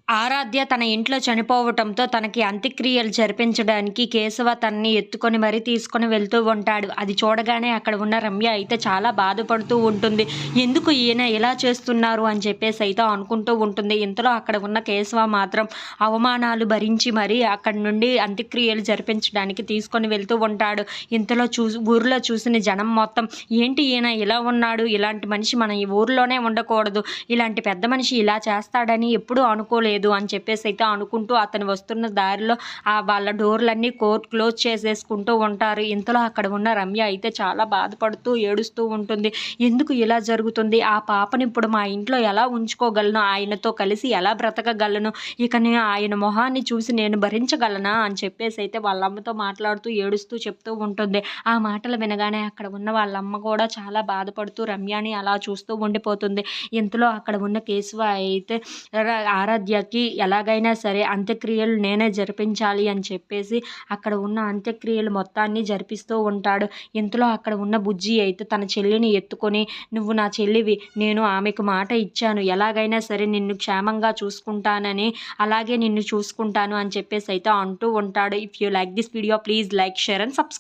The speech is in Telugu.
ఆరాధ్య తన ఇంట్లో చనిపోవటంతో తనకి అంత్యక్రియలు జరిపించడానికి కేశవ తనని ఎత్తుకొని మరీ తీసుకొని వెళ్తూ ఉంటాడు. అది చూడగానే అక్కడ ఉన్న రమ్య అయితే చాలా బాధపడుతూ ఉంటుంది. ఎందుకు ఈయన ఇలా చేస్తున్నారు అని చెప్పేసి అయితే అనుకుంటూ ఉంటుంది. ఇంతలో అక్కడ ఉన్న కేశవ మాత్రం అవమానాలు భరించి మరీ అక్కడి నుండి అంత్యక్రియలు జరిపించడానికి తీసుకొని వెళ్తూ ఉంటాడు. ఇంతలో ఊరిలో చూసిన జనం మొత్తం ఏంటి ఈయన ఇలా ఉన్నాడు, ఇలాంటి మనిషి మన ఈ ఊరిలోనే ఉండకూడదు, ఇలాంటి పెద్ద మనిషి ఇలా చేస్తాడని ఎప్పుడూ అనుకోలేదు అని చెప్పేసి అయితే అనుకుంటూ అతను వస్తున్న దారిలో వాళ్ళ డోర్లన్నీ క్లోజ్ చేసేసుకుంటూ ఉంటారు. ఇంతలో అక్కడ ఉన్న రమ్య అయితే చాలా బాధపడుతూ ఏడుస్తూ ఉంటుంది. ఎందుకు ఇలా జరుగుతుంది, ఆ పాపని ఇప్పుడు మా ఇంట్లో ఎలా ఉంచుకోగలను, ఆయనతో కలిసి ఎలా బ్రతకగలను, ఇక నేను ఆయన మొహాన్ని చూసి నేను భరించగలనా అని చెప్పేసి అయితే వాళ్ళ అమ్మతో మాట్లాడుతూ ఏడుస్తూ చెప్తూ ఉంటుంది. ఆ మాటలు వినగానే అక్కడ ఉన్న వాళ్ళమ్మ కూడా చాలా బాధపడుతూ రమ్యని అలా చూస్తూ ఉండిపోతుంది. ఇంతలో అక్కడ ఉన్న కేశవ అయితే ఆరాధ్యకి ఎలాగైనా సరే అంత్యక్రియలు నేనే జరిపించాలి అని చెప్పేసి అక్కడ ఉన్న అంత్యక్రియలు మొత్తాన్ని జరిపిస్తూ ఉంటాడు. ఇంతలో అక్కడ ఉన్న బుజ్జి అయితే తన చెల్లిని ఎత్తుకొని, నువ్వు నా చెల్లివి, నేను ఆమెకు మాట ఇచ్చాను, ఎలాగైనా సరే నిన్ను క్షేమంగా చూసుకుంటానని, అలాగే నిన్ను చూసుకుంటాను అని చెప్పేసి అయితే అంటూ ఉంటాడు. If you like this video please like, share and subscribe.